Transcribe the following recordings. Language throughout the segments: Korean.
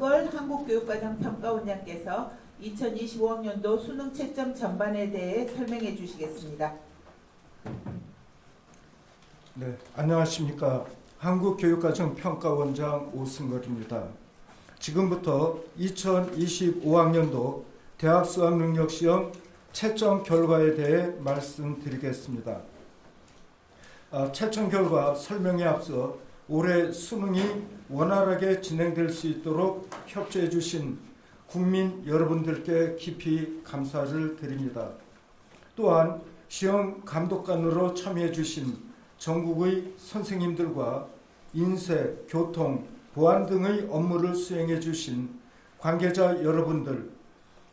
이성걸 한국교육과정평가원장께서 2025학년도 수능 채점 전반에 대해 설명해 주시겠습니다. 네, 안녕하십니까. 한국교육과정평가원장 오승걸입니다. 지금부터 2025학년도 대학 수학능력시험 채점 결과에 대해 말씀드리겠습니다. 채점 결과 설명에 앞서 올해 수능이 원활하게 진행될 수 있도록 협조해 주신 국민 여러분들께 깊이 감사를 드립니다. 또한 시험 감독관으로 참여해 주신 전국의 선생님들과 인쇄, 교통, 보안 등의 업무를 수행해 주신 관계자 여러분들,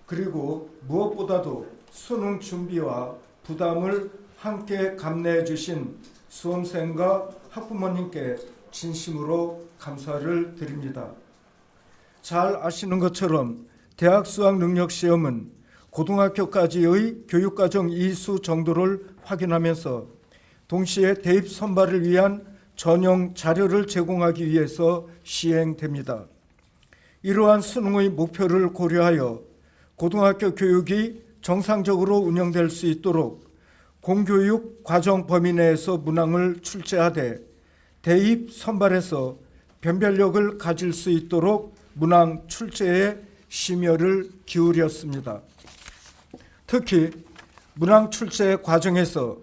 그리고 무엇보다도 수능 준비와 부담을 함께 감내해 주신 수험생과 학부모님께 진심으로 감사를 드립니다. 잘 아시는 것처럼 대학 수학능력시험은 고등학교까지의 교육과정 이수 정도를 확인하면서 동시에 대입 선발을 위한 전용 자료를 제공하기 위해서 시행됩니다. 이러한 수능의 목표를 고려하여 고등학교 교육이 정상적으로 운영될 수 있도록 공교육 과정 범위 내에서 문항을 출제하되 대입 선발에서 변별력을 가질 수 있도록 문항 출제에 심혈을 기울였습니다. 특히 문항 출제 과정에서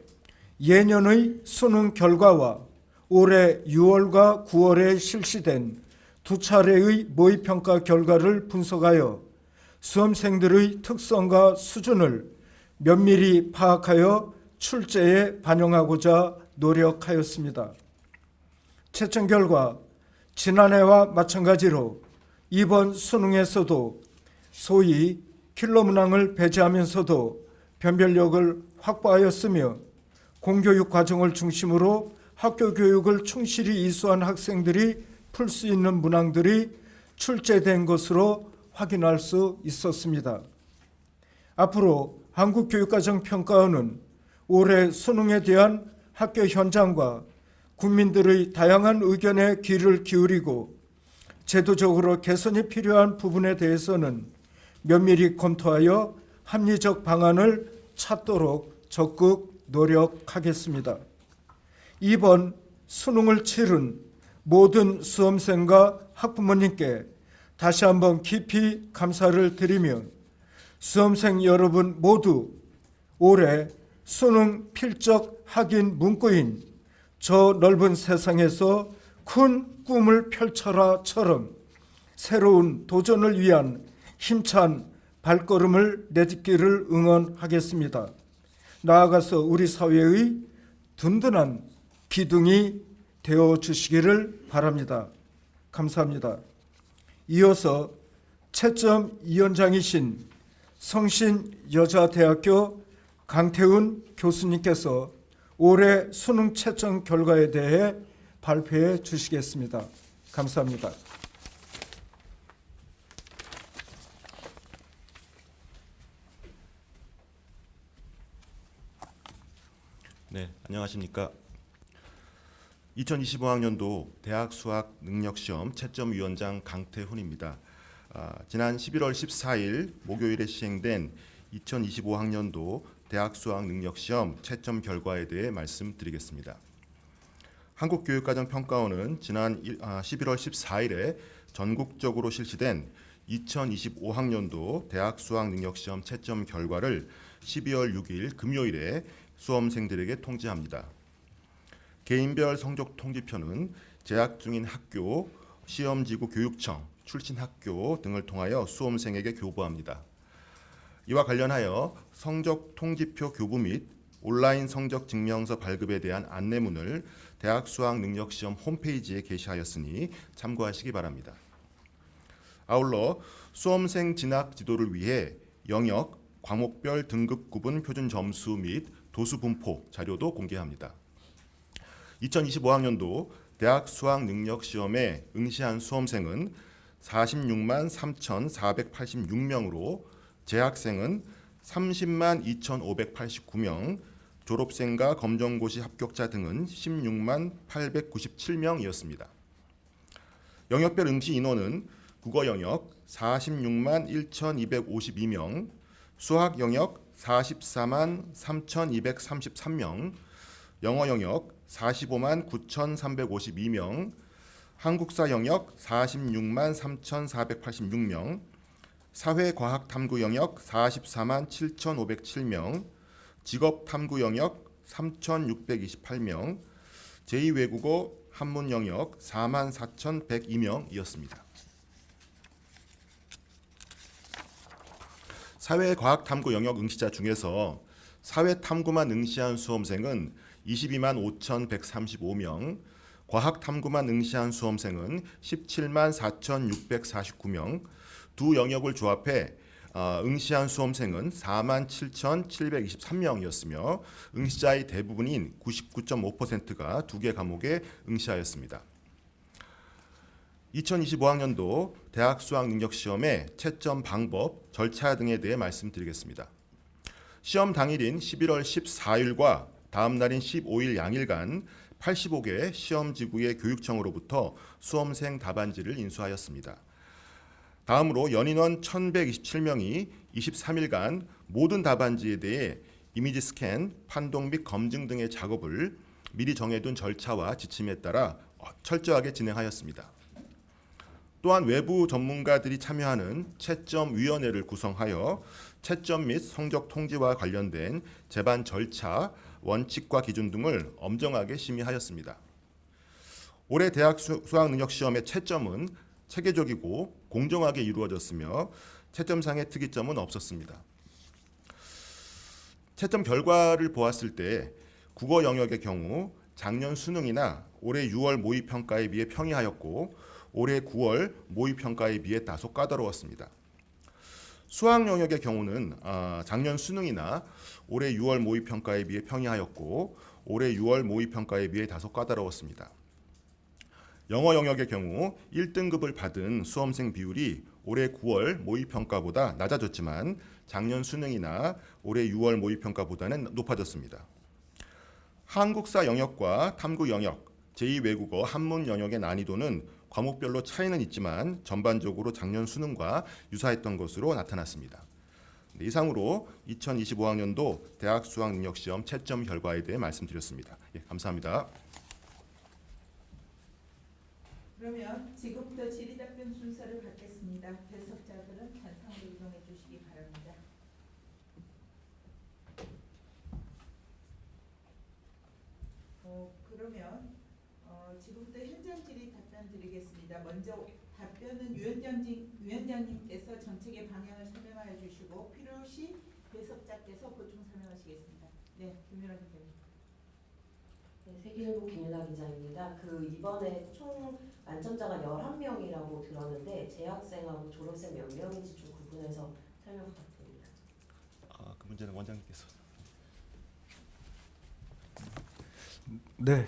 예년의 수능 결과와 올해 6월과 9월에 실시된 두 차례의 모의평가 결과를 분석하여 수험생들의 특성과 수준을 면밀히 파악하여 출제에 반영하고자 노력하였습니다. 채점 결과 지난해와 마찬가지로 이번 수능에서도 소위 킬러 문항을 배제하면서도 변별력을 확보하였으며 공교육 과정을 중심으로 학교 교육을 충실히 이수한 학생들이 풀 수 있는 문항들이 출제된 것으로 확인할 수 있었습니다. 앞으로 한국교육과정평가원은 올해 수능에 대한 학교 현장과 국민들의 다양한 의견에 귀를 기울이고 제도적으로 개선이 필요한 부분에 대해서는 면밀히 검토하여 합리적 방안을 찾도록 적극 노력하겠습니다. 이번 수능을 치른 모든 수험생과 학부모님께 다시 한번 깊이 감사를 드리며 수험생 여러분 모두 올해 수능 필적 확인 문구인 저 넓은 세상에서 큰 꿈을 펼쳐라처럼 새로운 도전을 위한 힘찬 발걸음을 내딛기를 응원하겠습니다. 나아가서 우리 사회의 든든한 기둥이 되어주시기를 바랍니다. 감사합니다. 이어서 채점위원장이신 성신여자대학교 강태훈 교수님께서 올해 수능 채점 결과에 대해 발표해 주시겠습니다. 감사합니다. 네, 안녕하십니까. 2025학년도 대학 수학 능력시험 채점위원장 강태훈입니다. 지난 11월 14일 목요일에 시행된 2025학년도 대학 수학 능력시험 채점 결과에 대해 말씀드리겠습니다. 한국교육과정평가원은 지난 11월 14일에 전국적으로 실시된 2025학년도 대학 수학 능력시험 채점 결과를 12월 6일 금요일에 수험생들에게 통지합니다. 개인별 성적 통지표는 재학 중인 학교, 시험지구 교육청, 출신 학교 등을 통하여 수험생에게 교부합니다. 이와 관련하여 성적 통지표 교부 및 온라인 성적 증명서 발급에 대한 안내문을 대학 수학 능력시험 홈페이지에 게시하였으니 참고하시기 바랍니다. 아울러 수험생 진학 지도를 위해 영역, 과목별 등급 구분 표준 점수 및 도수 분포 자료도 공개합니다. 2025학년도 대학 수학 능력 시험에 응시한 수험생은 46만 3,486명으로 재학생은 30만 2,589명, 졸업생과 검정고시 합격자 등은 16만 897명이었습니다. 영역별 응시 인원은 국어 영역 46만 1,252명, 수학 영역 44만 3,233명, 영어 영역 45만 9,352명, 한국사 영역 46만 3,486명, 사회과학탐구 영역 44만 7,507명, 직업탐구 영역 3,628명, 제2외국어 한문 영역 4만 4,102명이었습니다. 사회과학탐구 영역 응시자 중에서 사회탐구만 응시한 수험생은 22만 5,135명, 과학탐구만 응시한 수험생은 17만 4,649명, 두 영역을 조합해 응시한 수험생은 4만 7,723명이었으며 응시자의 대부분인 99.5%가 두 개 과목에 응시하였습니다. 2025학년도 대학 수학 능력 시험의 채점 방법, 절차 등에 대해 말씀드리겠습니다. 시험 당일인 11월 14일과 다음 날인 15일 양일간 85개 시험지구의 교육청으로부터 수험생 답안지를 인수하였습니다. 다음으로 연인원 1,127명이 23일간 모든 답안지에 대해 이미지 스캔, 판독 및 검증 등의 작업을 미리 정해둔 절차와 지침에 따라 철저하게 진행하였습니다. 또한 외부 전문가들이 참여하는 채점위원회를 구성하여 채점 및 성적 통지와 관련된 재반 절차, 원칙과 기준 등을 엄정하게 심의하였습니다. 올해 대학 수학 능력 시험의 채점은 체계적이고 공정하게 이루어졌으며 채점상의 특이점은 없었습니다. 채점 결과를 보았을 때 국어 영역의 경우 작년 수능이나 올해 6월 모의평가에 비해 평이하였고 올해 9월 모의평가에 비해 다소 까다로웠습니다. 수학 영역의 경우는 작년 수능이나 올해 6월 모의평가에 비해 평이하였고 올해 6월 모의평가에 비해 다소 까다로웠습니다. 영어 영역의 경우 1등급을 받은 수험생 비율이 올해 9월 모의평가보다 낮아졌지만 작년 수능이나 올해 6월 모의평가보다는 높아졌습니다. 한국사 영역과 탐구 영역, 제2외국어 한문 영역의 난이도는 과목별로 차이는 있지만 전반적으로 작년 수능과 유사했던 것으로 나타났습니다. 이상으로 2025학년도 대학 수학 능력 시험 채점 결과에 대해 말씀드렸습니다. 감사합니다. 그러면 지금부터 질의답변 순서를 받겠습니다. 배석자들은 단상으로 이동해 주시기 바랍니다. 그러면 지금부터 현장 질의 답변 드리겠습니다. 먼저 답변은 위원장님께서 정책의 방향을 설명하여 주시고 필요시 배석자께서 보충 설명하시겠습니다. 네, 김윤아 기자님. 네, 세계일보 김윤아 기자입니다. 이번에 총 만점자가 11명이라고 들었는데 재학생하고 졸업생 몇 명인지 좀 구분해서 설명 부탁드립니다. 그 문제는 원장님께서. 네,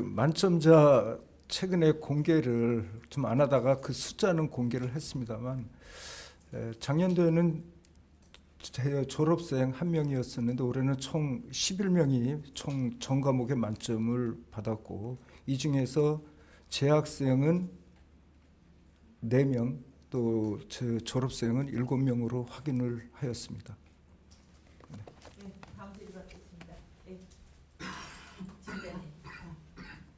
만점자 최근에 공개를 좀 안 하다가 그 숫자는 공개를 했습니다만 작년도에는 졸업생 1명이었었는데 올해는 총 11명이 총 전 과목의 만점을 받았고 이 중에서 재학생은 4명 또 졸업생은 7명으로 확인을 하였습니다. 네, 다음 질의 받겠습니다. 네.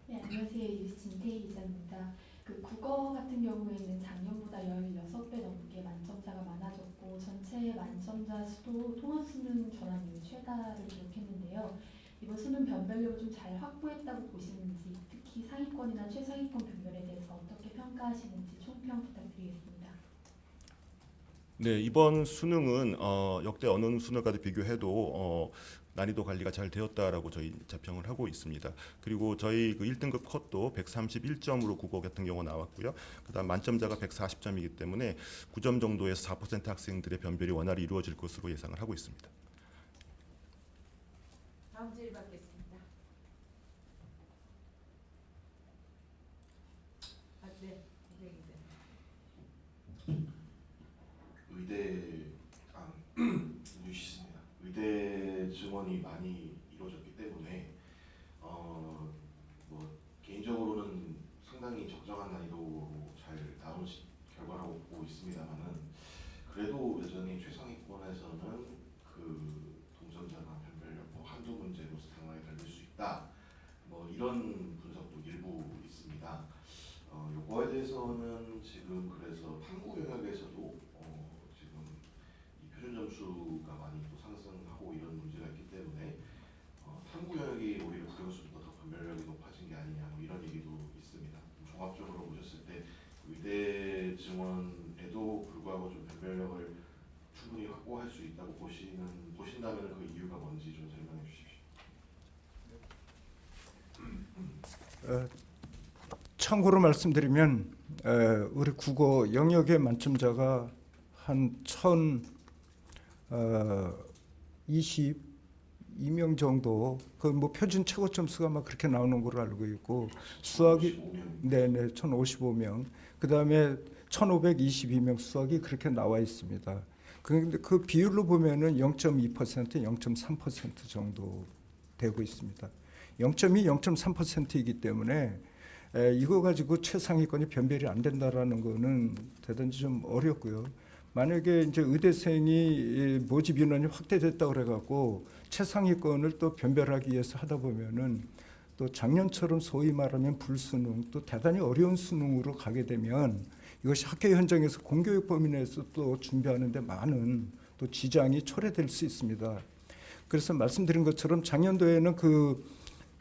네, 안녕하세요. 이비스 진태희 기자입니다. 국어 같은 경우에는 작년보다 16배 넘게 만점자가 많아졌고 전체 만점자 수도 통합 수능 전환 이후 최다를 기록했는데요. 이번 수능 변별력을 좀 잘 확보했다고 보시는지, 특히 상위권이나 최상위권 변별에 대해서 어떻게 평가하시는지 총평 부탁드리겠습니다. 네, 이번 수능은 역대 어느 수능과도 비교해도 난이도 관리가 잘 되었다라고 저희 자평을 하고 있습니다. 그리고 저희 1등급 컷도 131점으로 국어 같은 경우 나왔고요. 그다음 만점자가 140점이기 때문에 9점 정도에서 4% 학생들의 변별이 원활히 이루어질 것으로 예상을 하고 있습니다. 다음 질의 받겠습니다. 네, 유시스입니다. 의대 증원이 많이 이루어졌기 때문에 개인적으로는 상당히 적정한 난이도로 잘 나온 결과라고 있다. 뭐 이런 분석도 일부 있습니다. 요거에 대해서는 지금 그래서 탐구 영역에서도 지금 이 표준 점수가 많이 또 상승하고 이런 문제가 있기 때문에 탐구 영역이 오히려 국영수보다 더 변별력이 높아진 게 아니냐 뭐 이런 얘기도 있습니다. 종합적으로 보셨을 때 의대 증원에도 불구하고 좀 변별력을 충분히 확보할 수 있다고 보신다면 그 이유가 뭔지 좀 설명해 주십시오. 참고로 말씀드리면 우리 국어 영역의 만점자가 한 1,022명 정도, 그 뭐 표준 최고 점수가 막 그렇게 나오는 걸로 알고 있고, 수학이 1,055명, 그 다음에 1,522명 수학이 그렇게 나와 있습니다. 그런데 그 비율로 보면은 0.2%, 0.3% 정도 되고 있습니다. 0.2, 0.3%이기 때문에 이거 가지고 최상위권이 변별이 안 된다라는 거는 대단히 좀 어렵고요. 만약에 이제 의대생이 모집 인원이 확대됐다 그래갖고 최상위권을 또 변별하기 위해서 하다 보면은 또 작년처럼 소위 말하면 불수능, 또 대단히 어려운 수능으로 가게 되면 이것이 학교 현장에서 공교육 범위 내에서 또 준비하는데 많은 또 지장이 초래될 수 있습니다. 그래서 말씀드린 것처럼 작년도에는 그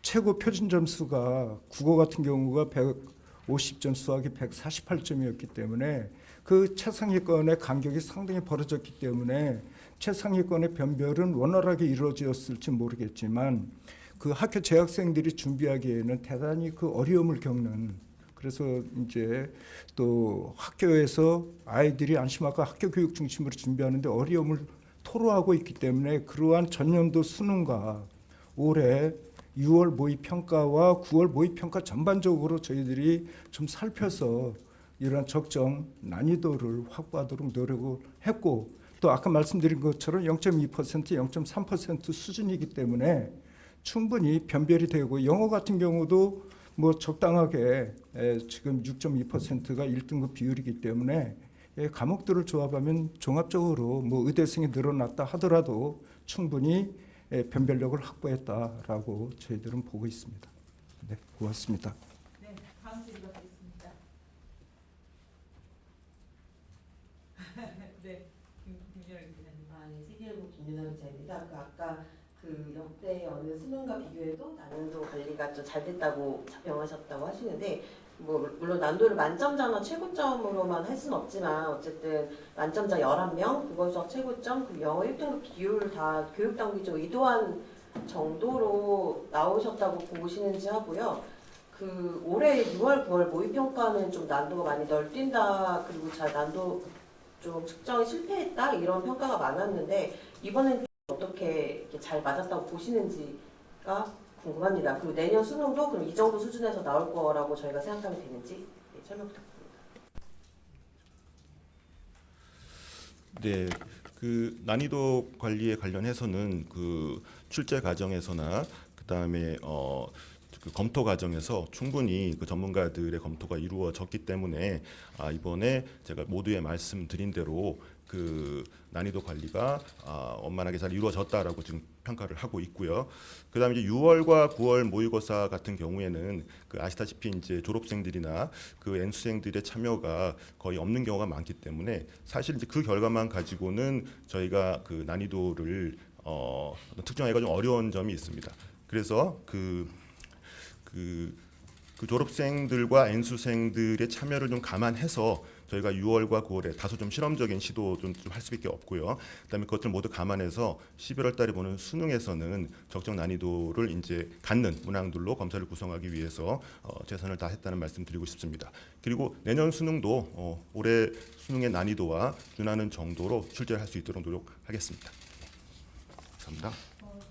최고 표준 점수가 국어 같은 경우가 150점, 수학이 148점이었기 때문에 그 최상위권의 간격이 상당히 벌어졌기 때문에 최상위권의 변별은 원활하게 이루어졌을지 모르겠지만 그 학교 재학생들이 준비하기에는 대단히 그 어려움을 겪는, 그래서 이제 또 학교에서 아이들이 안심학과 학교 교육 중심으로 준비하는데 어려움을 토로하고 있기 때문에 그러한 전년도 수능과 올해 6월 모의평가와 9월 모의평가 전반적으로 저희들이 좀 살펴서 이러한 적정 난이도를 확보하도록 노력을 했고, 또 아까 말씀드린 것처럼 0.2%, 0.3% 수준이기 때문에 충분히 변별이 되고, 영어 같은 경우도 뭐 적당하게 지금 6.2%가 1등급 비율이기 때문에 과목들을 조합하면 종합적으로 뭐 의대생이 늘어났다 하더라도 충분히 변별력을 확보했다라고 저희들은 보고 있습니다. 네, 고맙습니다. 네, 다음 질의 받겠습니다. 네, 김준열 기자님. 네, 세계일보 김윤아 기자입니다. 아까 그 역대 어느 수능과 비교해도 난이도 관리가 좀 잘 됐다고 자평하셨다고 하시는데, 뭐 물론 난도를 만점자나 최고점으로만 할 수는 없지만 어쨌든 만점자 11명, 국어 수학 최고점, 그리고 영어 1등급 비율 다 교육당국이 좀 의도한 정도로 나오셨다고 보시는지 하고요. 그 올해 6월, 9월 모의평가는 좀 난도가 많이 널뛴다, 그리고 잘 난도 좀 측정이 실패했다 이런 평가가 많았는데 이번엔 어떻게 이렇게 잘 맞았다고 보시는지가 궁금합니다. 그리고 내년 수능도 그럼 이 정도 수준에서 나올 거라고 저희가 생각하면 되는지 설명 부탁드립니다. 네, 그 난이도 관리에 관련해서는 그 출제 과정에서나 그 다음에 그 검토 과정에서 충분히 그 전문가들의 검토가 이루어졌기 때문에 이번에 제가 모두에 말씀드린 대로 그 난이도 관리가 원만하게 잘 이루어졌다라고 지금 평가를 하고 있고요. 그다음에 이제 6월과 9월 모의고사 같은 경우에는 그 아시다시피 이제 졸업생들이나 그 N수생들의 참여가 거의 없는 경우가 많기 때문에 사실 이제 그 결과만 가지고는 저희가 그 난이도를 특정하기가 좀 어려운 점이 있습니다. 그래서 그 졸업생들과 N수생들의 참여를 좀 감안해서 저희가 6월과 9월에 다소 좀 실험적인 시도 좀 할 수밖에 없고요. 그다음에 그것들 모두 감안해서 11월 달에 보는 수능에서는 적정 난이도를 이제 갖는 문항들로 검사를 구성하기 위해서 최선을 다했다는 말씀드리고 싶습니다. 그리고 내년 수능도 올해 수능의 난이도와 준하는 정도로 출제할 수 있도록 노력하겠습니다. 감사합니다.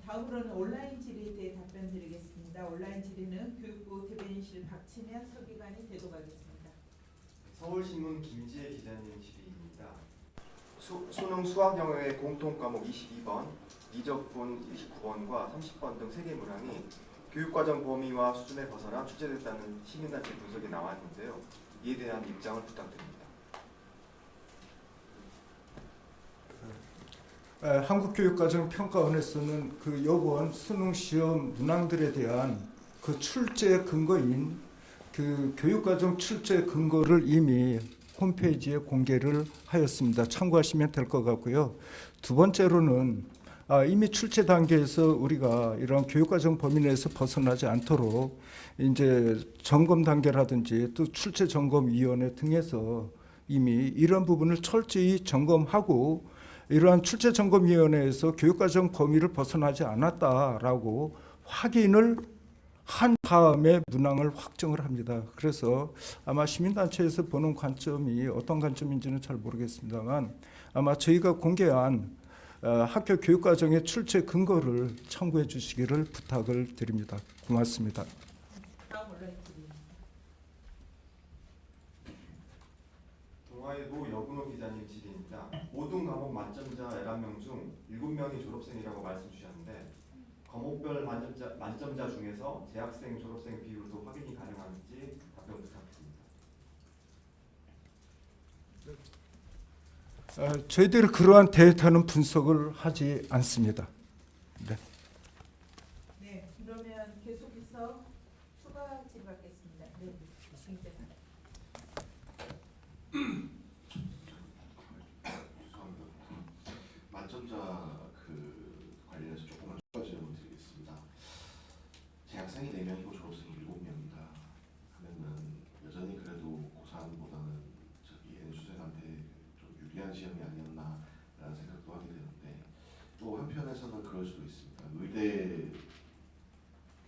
다음으로는 온라인 질의에 대해 답변 드리겠습니다. 온라인 질의는 교육부 대변인실 박치면 서기관이 대도하겠습니다. 서울신문 김지혜 기자님 질의입니다. 수능 수학 영어의 공통 과목 22번, 이적분 29번과 30번 등 3개 문항이 교육과정 범위와 수준에 벗어나 출제됐다는 시민단체 분석이 나왔는데요. 이에 대한 입장을 부탁드립니다. 한국교육과정평가원에서는 그 요번 수능 시험 문항들에 대한 그 출제 근거인 그 교육과정 출제 근거를 이미 홈페이지에 공개를 하였습니다. 참고하시면 될 것 같고요. 두 번째로는 이미 출제 단계에서 우리가 이런 교육과정 범위 내에서 벗어나지 않도록 이제 점검 단계라든지 또 출제 점검위원회 등에서 이미 이런 부분을 철저히 점검하고 이러한 출제 점검위원회에서 교육과정 범위를 벗어나지 않았다라고 확인을 한 다음에 문항을 확정을 합니다. 그래서 아마 시민단체에서 보는 관점이 어떤 관점인지는 잘 모르겠습니다만 아마 저희가 공개한 학교 교육과정의 출제 근거를 참고해 주시기를 부탁을 드립니다. 고맙습니다. 다음 올라드립니다. 동아일보 여근호 기자님 질의입니다. 모든 과목 만점자 11명 중 7명이 졸업생이라고 말씀 주셨는데 과목별 만점자 중에서 재학생, 졸업생 비율도 확인이 가능한지 답변 부탁드립니다. 저희들이 그러한 데이터는 분석을 하지 않습니다. 네. 네, 그러면 계속해서 추가 질의받겠습니다. 네, 교수님께서. 죄송합니다. 만점자 관련해서 조금만 추가 질문 드리겠습니다. 재학생이 4명이고 졸업생이 7명이다 하면은 여전히 그래도 고3보다는 수생한테 좀 유리한 시험이 아니었나라는 생각도 하게 되는데 또 한편에서는 그럴 수도 있습니다. 의대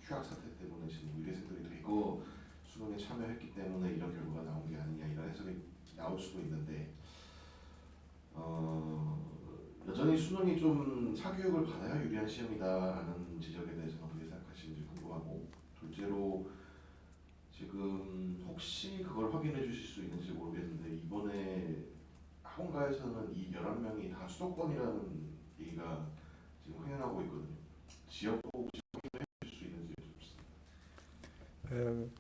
휴학 사태 때문에 지금 의대생들이 대거 수능에 참여했기 때문에 이런 결과가 나온 게 아니냐 이런 해석이 나올 수도 있는데 여전히 수능이 좀 사교육을 받아야 유리한 시험이다라는 지적에 대해서는 어떻게 생각하시는지 궁금하고 둘째로 지금 혹시 그걸 확인해 주실 수 있는지 모르겠는데 이번에 학원가에서는 이 11명이 다 수도권이라는 얘기가 지금 흥행하고 있거든요. 지역도 혹시 확인해 주실 수 있는지 여쭙습니다.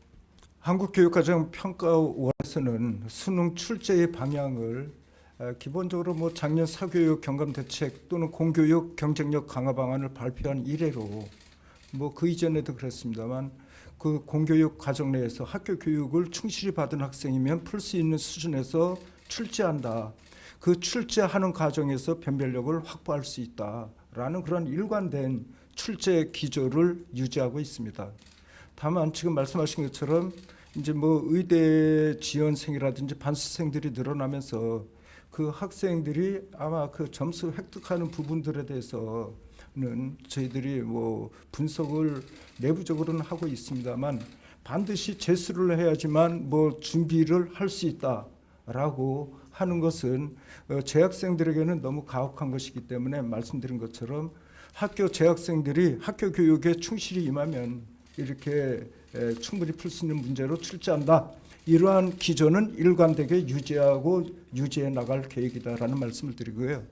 한국교육과정평가원에서는 수능 출제의 방향을 기본적으로 뭐 작년 사교육 경감 대책 또는 공교육 경쟁력 강화 방안을 발표한 이래로 뭐 그 이전에도 그랬습니다만 그 공교육 과정 내에서 학교 교육을 충실히 받은 학생이면 풀 수 있는 수준에서 출제한다. 그 출제하는 과정에서 변별력을 확보할 수 있다라는 그런 일관된 출제 기조를 유지하고 있습니다. 다만 지금 말씀하신 것처럼 이제 뭐 의대 지원생이라든지 반수생들이 늘어나면서 그 학생들이 아마 그 점수 획득하는 부분들에 대해서는 저희들이 뭐 분석을 내부적으로는 하고 있습니다만 반드시 재수를 해야지만 뭐 준비를 할 수 있다라고 하는 것은 재학생들에게는 너무 가혹한 것이기 때문에 말씀드린 것처럼 학교 재학생들이 학교 교육에 충실히 임하면 이렇게 충분히 풀 수 있는 문제로 출제한다. 이러한 기조는 일관되게 유지해 나갈 계획이다라는 말씀을 드리고요.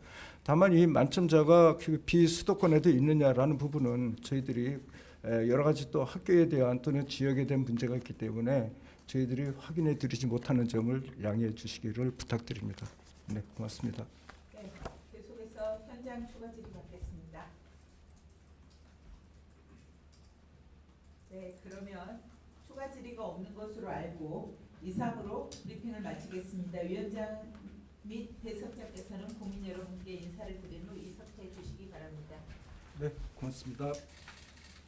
다만 이 만점자가 비수도권에도 있느냐라는 부분은 저희들이 여러 가지 또 학교에 대한 또는 지역에 대한 문제가 있기 때문에 저희들이 확인해 드리지 못하는 점을 양해해 주시기를 부탁드립니다. 네, 고맙습니다. 네, 계속해서 현장 추가 질의 받겠습니다. 네, 그러면 추가 질의가 없는 것으로 알고 이상으로 브리핑을 마치겠습니다. 위원장 및 배석자께서는 국민 여러분께 인사를 드린 후 이사퇴해 주시기 바랍니다. 네, 고맙습니다.